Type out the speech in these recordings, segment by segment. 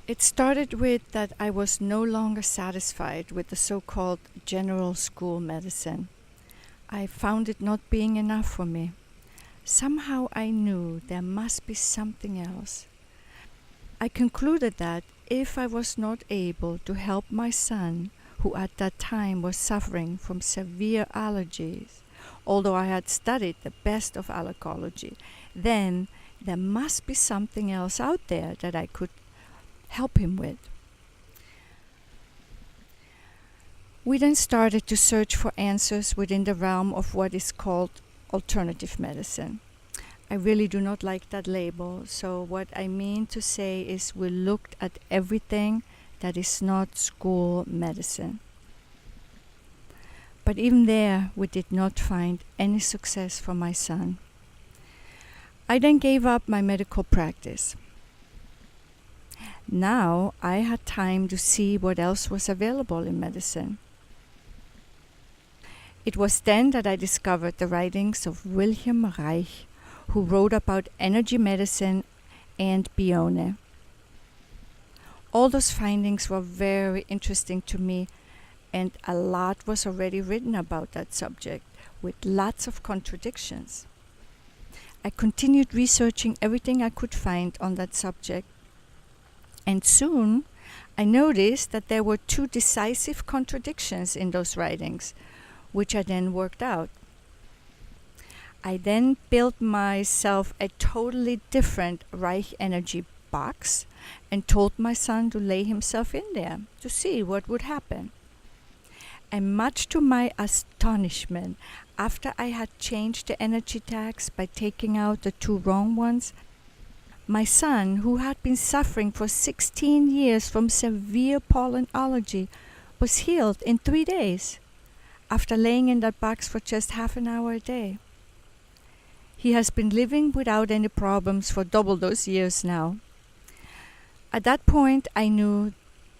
It started with that I was no longer satisfied with the so-called general school medicine. I found it not being enough for me. Somehow I knew there must be something else. I concluded that if I was not able to help my son, who at that time was suffering from severe allergies, although I had studied the best of allergology, then there must be something else out there that I could help him with. We then started to search for answers within the realm of what is called alternative medicine. I really do not like that label, so what I mean to say is we looked at everything that is not school medicine. But even there, we did not find any success for my son. I then gave up my medical practice. Now I had time to see what else was available in medicine. It was then that I discovered the writings of Wilhelm Reich, who wrote about energy medicine and bione. All those findings were very interesting to me, and a lot was already written about that subject, with lots of contradictions. I continued researching everything I could find on that subject, and soon I noticed that there were two decisive contradictions in those writings, which I then worked out. I then built myself a totally different Reich energy box and told my son to lay himself in there to see what would happen. And much to my astonishment, after I had changed the energy tags by taking out the two wrong ones, my son, who had been suffering for 16 years from severe pollen allergy, was healed in 3 days after laying in that box for just half an hour a day. He has been living without any problems for double those years now. At that point, I knew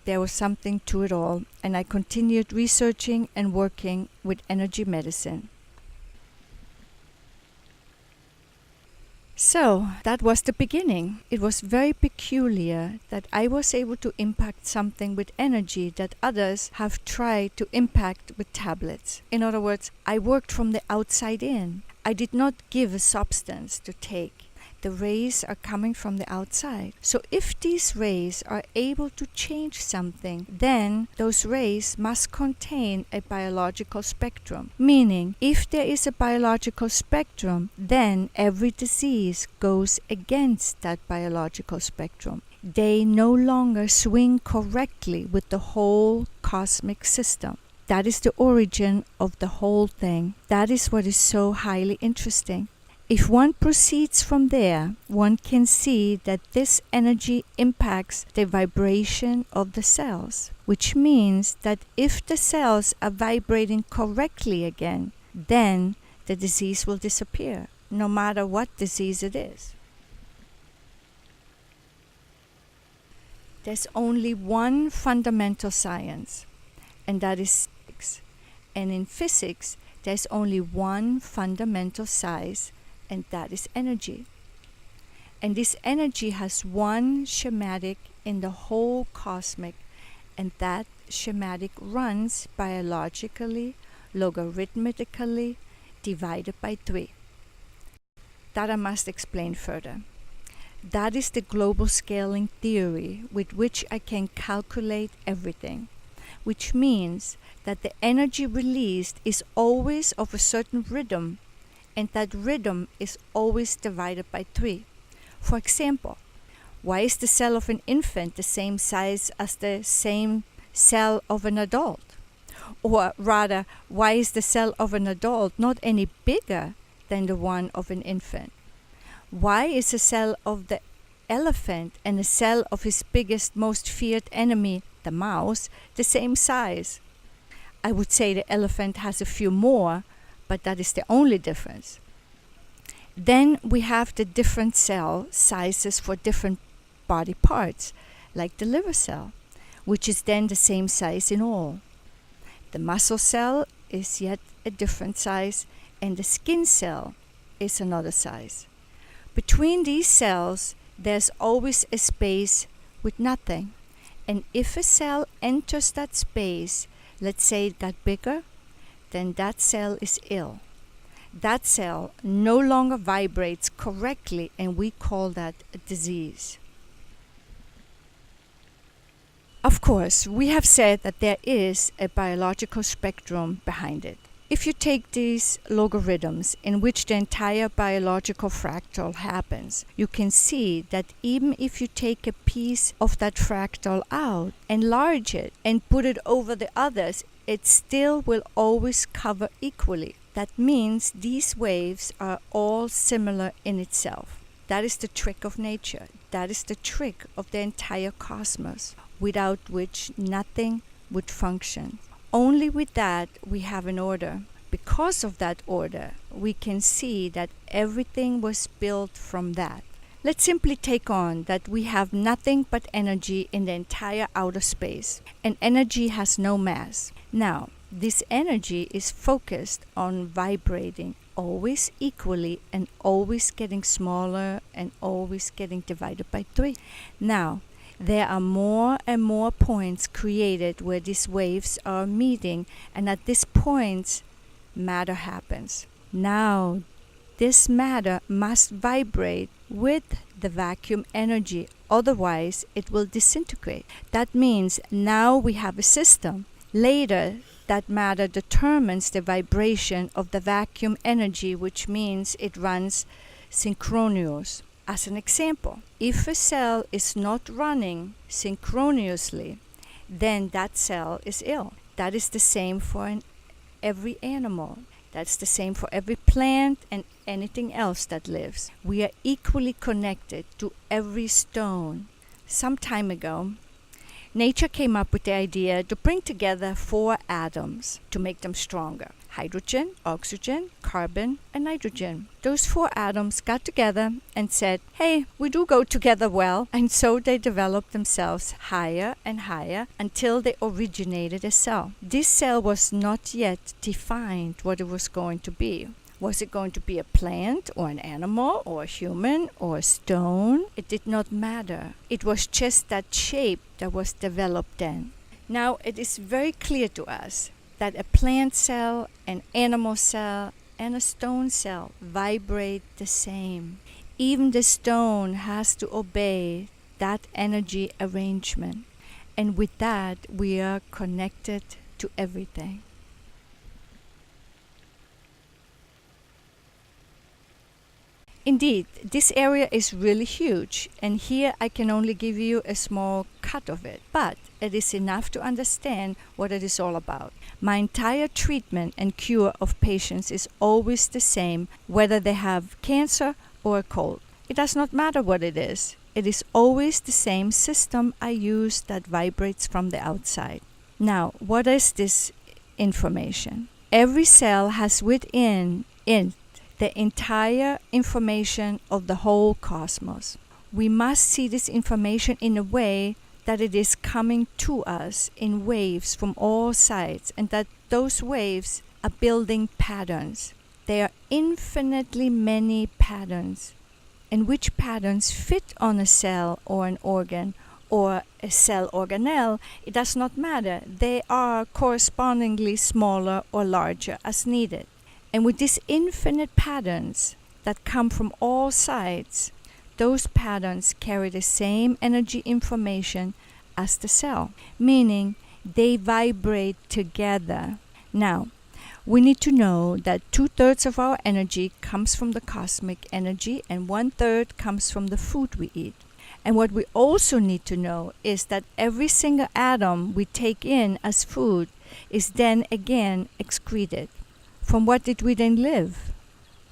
there was something to it all, and I continued researching and working with energy medicine. So, that was the beginning. It was very peculiar that I was able to impact something with energy that others have tried to impact with tablets. In other words, I worked from the outside in. I did not give a substance to take. The rays are coming from the outside. So if these rays are able to change something, then those rays must contain a biological spectrum. Meaning, if there is a biological spectrum, then every disease goes against that biological spectrum. They no longer swing correctly with the whole cosmic system. That is the origin of the whole thing. That is what is so highly interesting. If one proceeds from there, one can see that this energy impacts the vibration of the cells, which means that if the cells are vibrating correctly again, then the disease will disappear, no matter what disease it is. There's only one fundamental science, and that is physics. And in physics, there's only one fundamental size, and that is energy. And this energy has one schematic in the whole cosmic, and that schematic runs biologically, logarithmically, divided by 3. That I must explain further. That is the global scaling theory with which I can calculate everything, which means that the energy released is always of a certain rhythm, and that rhythm is always divided by 3. For example, why is the cell of an infant the same size as the same cell of an adult? Or rather, why is the cell of an adult not any bigger than the one of an infant? Why is the cell of the elephant and the cell of his biggest, most feared enemy, the mouse, the same size? I would say the elephant has a few more, but that is the only difference. Then we have the different cell sizes for different body parts, like the liver cell, which is then the same size in all. The muscle cell is yet a different size, and the skin cell is another size. Between these cells, there's always a space with nothing. And if a cell enters that space, let's say it got bigger, then that cell is ill. That cell no longer vibrates correctly, and we call that a disease. Of course, we have said that there is a biological spectrum behind it. If you take these logarithms in which the entire biological fractal happens, you can see that even if you take a piece of that fractal out, enlarge it, and put it over the others, it still will always cover equally. That means these waves are all similar in itself. That is the trick of nature. That is the trick of the entire cosmos, without which nothing would function. Only with that we have an order. Because of that order, we can see that everything was built from that. Let's simply take on that we have nothing but energy in the entire outer space, and energy has no mass. Now, this energy is focused on vibrating always equally and always getting smaller and always getting divided by 3. Now, there are more and more points created where these waves are meeting, and at this point, matter happens. Now, this matter must vibrate with the vacuum energy, otherwise it will disintegrate. That means now we have a system. Later, that matter determines the vibration of the vacuum energy, which means it runs synchronous. As an example, if a cell is not running synchronously, then that cell is ill. That is the same for every animal. That's the same for every plant and anything else that lives. We are equally connected to every stone. Some time ago, nature came up with the idea to bring together 4 atoms to make them stronger. Hydrogen, oxygen, carbon, and nitrogen. Those 4 atoms got together and said, hey, we do go together well. And so they developed themselves higher and higher until they originated a cell. This cell was not yet defined what it was going to be. Was it going to be a plant or an animal or a human or a stone? It did not matter. It was just that shape that was developed then. Now it is very clear to us that a plant cell, an animal cell, and a stone cell vibrate the same. Even the stone has to obey that energy arrangement. And with that, we are connected to everything. Indeed, this area is really huge, and here I can only give you a small cut of it, but it is enough to understand what it is all about. My entire treatment and cure of patients is always the same, whether they have cancer or a cold. It does not matter what it is. It is always the same system I use that vibrates from the outside. Now, what is this information? Every cell has within it the entire information of the whole cosmos. We must see this information in a way that it is coming to us in waves from all sides, and that those waves are building patterns. There are infinitely many patterns, and which patterns fit on a cell or an organ or a cell organelle, it does not matter. They are correspondingly smaller or larger as needed. And with these infinite patterns that come from all sides, those patterns carry the same energy information as the cell, meaning they vibrate together. Now, we need to know that 2/3 of our energy comes from the cosmic energy and 1/3 comes from the food we eat. And what we also need to know is that every single atom we take in as food is then again excreted. From what did we then live?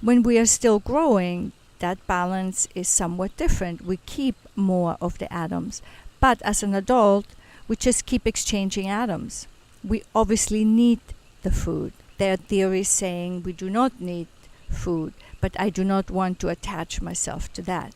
When we are still growing, that balance is somewhat different. We keep more of the atoms. But as an adult, we just keep exchanging atoms. We obviously need the food. There are theories saying we do not need food, but I do not want to attach myself to that.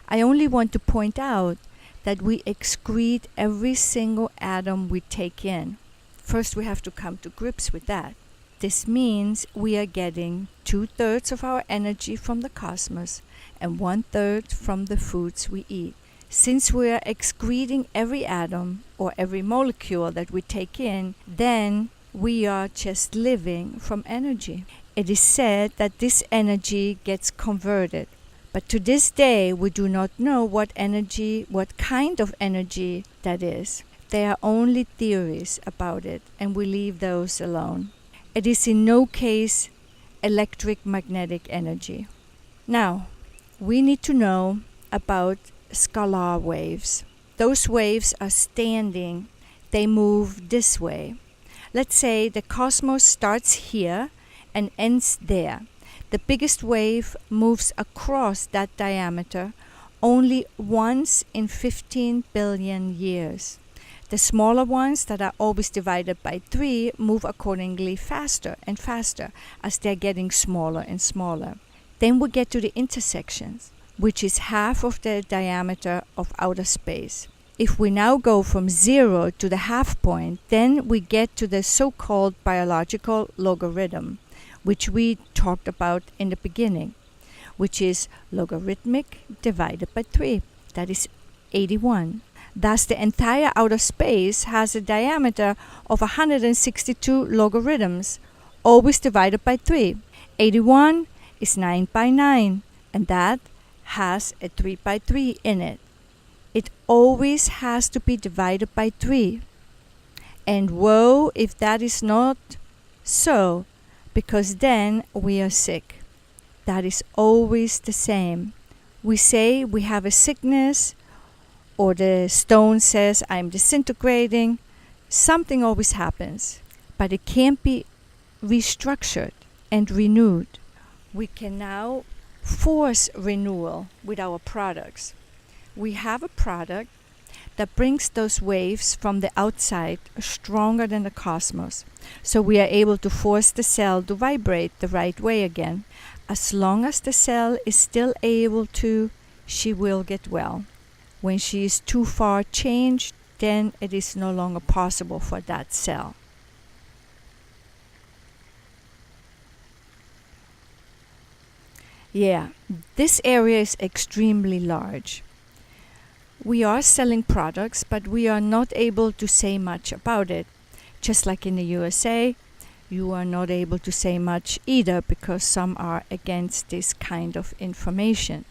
I only want to point out that we excrete every single atom we take in. First, we have to come to grips with that. This means we are getting 2/3 of our energy from the cosmos and 1/3 from the foods we eat. Since we are excreting every atom or every molecule that we take in, then we are just living from energy. It is said that this energy gets converted. But to this day, we do not know what kind of energy that is. There are only theories about it, and we leave those alone. It is in no case electric-magnetic energy. Now, we need to know about scalar waves. Those waves are standing. They move this way. Let's say the cosmos starts here and ends there. The biggest wave moves across that diameter only once in 15 billion years. The smaller ones that are always divided by 3 move accordingly faster and faster as they're getting smaller and smaller. Then we get to the intersections, which is half of the diameter of outer space. If we now go from 0 to the half point, then we get to the so-called biological logarithm, which we talked about in the beginning, which is logarithmic divided by 3. That is 81. Thus, the entire outer space has a diameter of 162 logarithms, always divided by 3. 81 is 9 by 9, and that has a 3 by 3 in it. It always has to be divided by 3. And woe if that is not so, because then we are sick. That is always the same. We say we have a sickness, or the stone says I'm disintegrating. Something always happens, but it can't be restructured and renewed. We can now force renewal with our products. We have a product that brings those waves from the outside stronger than the cosmos. So we are able to force the cell to vibrate the right way again. As long as the cell is still able to, she will get well. When she is too far changed, then it is no longer possible for that cell. Yeah, this area is extremely large. We are selling products, but we are not able to say much about it. Just like in the USA, you are not able to say much either because some are against this kind of information.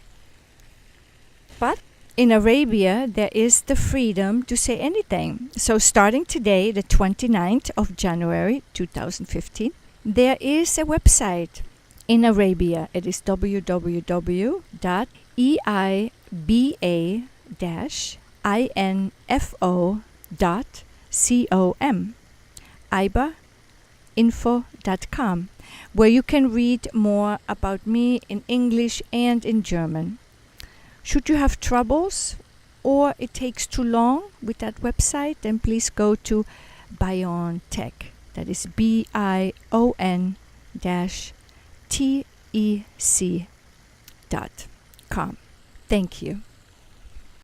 But in Arabia, there is the freedom to say anything. So starting today, the 29th of January 2015, there is a website in Arabia. It is www.iba-info.com, iba-info.com, where you can read more about me in English and in German. Should you have troubles or it takes too long with that website, then please go to bion-tec. That is bion-tec.com. Thank you.